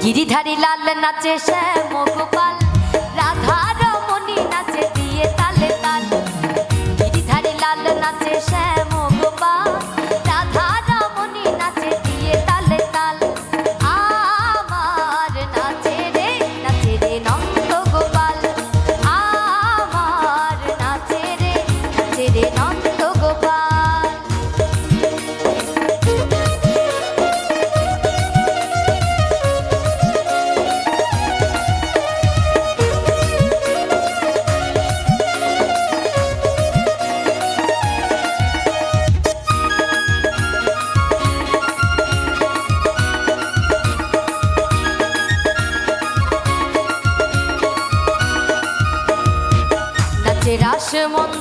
গিরিধারী লাল নাচে শ্যাম গোপাল, রাধা রমণী নাচে দিয়ে তালে তাল। গিরিধারী লাল নাচে শ্যাম গোপাল, রাধা রমণী নাচে দিয়ে তালে তাল। আমার নাচে রে নন্দ গোপাল, আমার নাচে রে নন্দ গোপাল। রাসমন